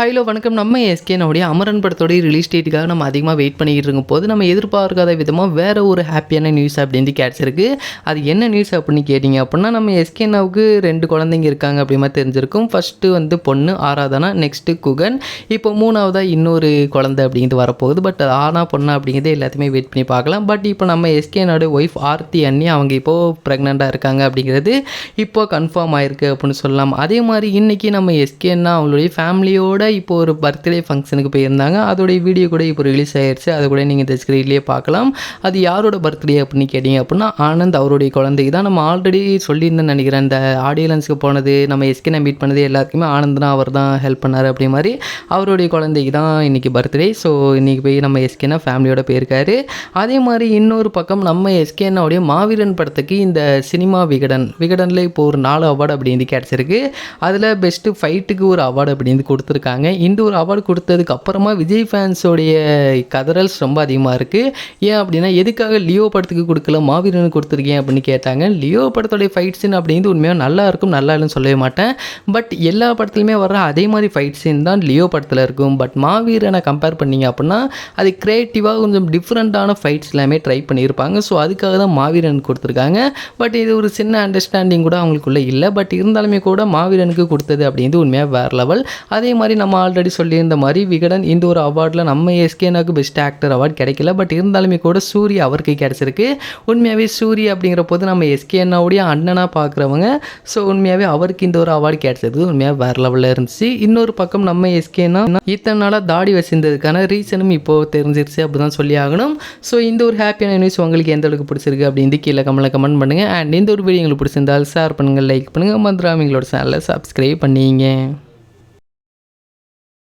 Hello வணக்கம். நம்ம எஸ்கேனுடைய அமரன் படத்தோடைய ரிலீஸ் டேட்டுக்காக நம்ம அதிகமாக வெயிட் பண்ணிக்கிட்டு இருக்கும்போது நம்ம எதிர்பார்க்காத விதமாக வேறு ஒரு ஹாப்பியான நியூஸ் அப்படின்னு கிடச்சிருக்கு. அது என்ன நியூஸ் அப்படின்னு கேட்டிங்க அப்படின்னா, நம்ம எஸ்கேனாவுக்கு 2 குழந்தைங்க இருக்காங்க அப்படி மாதிரி தெரிஞ்சிருக்கும். ஃபஸ்ட்டு பொண்ணு ஆராதனா, நெக்ஸ்ட்டு குகன், இப்போ 3வதாக இன்னொரு குழந்தை அப்படிங்கிறது வரப்போகுது. பட் ஆனா பொண்ணா அப்படிங்கிறது எல்லாத்தையுமே வெயிட் பண்ணி பார்க்கலாம். பட் இப்போ நம்ம எஸ்கேனோட ஒய்ஃப் ஆர்த்தி அண்ணி அவங்க இப்போது ப்ரெக்னெண்ட்டாக இருக்காங்க அப்படிங்கிறது இப்போ கன்ஃபார்ம் ஆயிருக்கு அப்படின்னு சொல்லலாம். அதே மாதிரி இன்றைக்கி நம்ம எஸ்கேன்னா அவங்களுடைய ஃபேமிலியோட இப்போ ஒரு பர்த்டே ஃபங்க்ஷனுக்கு போயிருந்தாங்க. அதோடைய வீடியோ கூட இப்போ ரிலீஸ் ஆயிடுச்சு. அதை கூட நீங்கள் இந்த ஸ்க்ரீன்லேயே பார்க்கலாம். அது யாரோட பர்த்டே அப்படின்னு கேட்டிங்க அப்படின்னா, ஆனந்த் அவருடைய குழந்தைக்கு தான். நம்ம ஆல்ரெடி சொல்லியிருந்தேன்னு நினைக்கிறேன். இந்த ஆடியன்ஸுக்கு போனது, நம்ம எஸ்கேனை மீட் பண்ணது எல்லாத்துக்குமே ஆனந்த் தான், அவர் தான் ஹெல்ப் பண்ணார் அப்படி மாதிரி. அவருடைய குழந்தைக்கு தான் இன்றைக்கி பர்த்டே. ஸோ இன்றைக்கி போய் நம்ம எஸ்கேனா ஃபேமிலியோட போயிருக்காரு. அதே மாதிரி இன்னொரு பக்கம் நம்ம எஸ்கேனாவுடைய மாவீரன் படத்துக்கு இந்த சினிமா விகடனில் இப்போ ஒரு 4 அவார்டு அப்படின்னு கிடச்சிருக்கு. அதில் பெஸ்ட்டு ஃபைட்டுக்கு ஒரு அவார்டு அப்படின்னு கொடுத்துருக்காங்க. இந்த ஒரு அவார்டு கொடுத்ததுக்கு அப்புறமா விஜய் ஃபேன்ஸோடைய கதறல்ஸ் ரொம்ப அதிகமாக இருக்குது. ஏன் அப்படின்னா, எதுக்காக லியோ படத்துக்கு கொடுக்கல மாவீரனுக்கு கொடுத்துருக்கேன் அப்படின்னு கேட்டாங்க. லியோ படத்தோடைய ஃபைட் சீன் அப்படிங்கிறது உண்மையாக நல்லா இருக்கும், நல்லா இல்லைன்னு சொல்லவே மாட்டேன். பட் எல்லா படத்துலையுமே வர்ற அதே மாதிரி ஃபைட் சீன் தான் லியோ படத்தில் இருக்கும். பட் மாவீரனை கம்பேர் பண்ணிங்க அப்படின்னா, அது க்ரியேட்டிவாக கொஞ்சம் டிஃப்ரெண்ட்டான ஃபைட்ஸ் எல்லாமே ட்ரை பண்ணியிருப்பாங்க. ஸோ அதுக்காக தான் மாவீரனுக்கு கொடுத்துருக்காங்க. பட் இது ஒரு சின்ன அண்டர்ஸ்டாண்டிங் கூட அவங்களுக்குள்ளே இல்லை. பட் இருந்தாலுமே கூட மாவீரனுக்கு கொடுத்தது அப்படிங்கிறது உண்மையாக வேறு லெவல். அதே மாதிரி நம்ம ஆல்ரெடி சொல்லியிருந்த மாதிரி விகடன் இந்த ஒரு அவார்டில் நம்ம எஸ்கேனாவுக்கு பெஸ்ட் ஆக்டர் அவார்டு கிடைக்கல. பட் இருந்தாலுமே கூட சூர்யா அவருக்கு கிடச்சிருக்கு. உண்மையாகவே சூர்யா அப்படிங்கிற போது நம்ம எஸ்கேனாவுடைய அண்ணனாக பார்க்குறவங்க. ஸோ உண்மையாகவே அவருக்கு இந்த ஒரு அவார்டு கிடைச்சது உண்மையாக வேறு லெவலில் இருந்துச்சு. இன்னொரு பக்கம் நம்ம எஸ்கேனா இத்தனை நாளாக தாடி வச்சிருந்ததுக்கான ரீசனும் இப்போது தெரிஞ்சிருச்சு அப்படி தான் சொல்லி ஆகணும். ஸோ இந்த ஒரு ஹாப்பியான நியூஸ் உங்களுக்கு எந்த அளவுக்கு பிடிச்சிருக்கு அப்படின்னு கீழே கமெண்ட் பண்ணுங்கள். அண்ட் இந்த ஒரு வீடியோ உங்களுக்கு பிடிச்சிருந்தால் ஷேர் பண்ணுங்கள், லைக் பண்ணுங்கள், மந்திராமிங்களோட சேனலை சப்ஸ்கிரைப் பண்ணிங்க.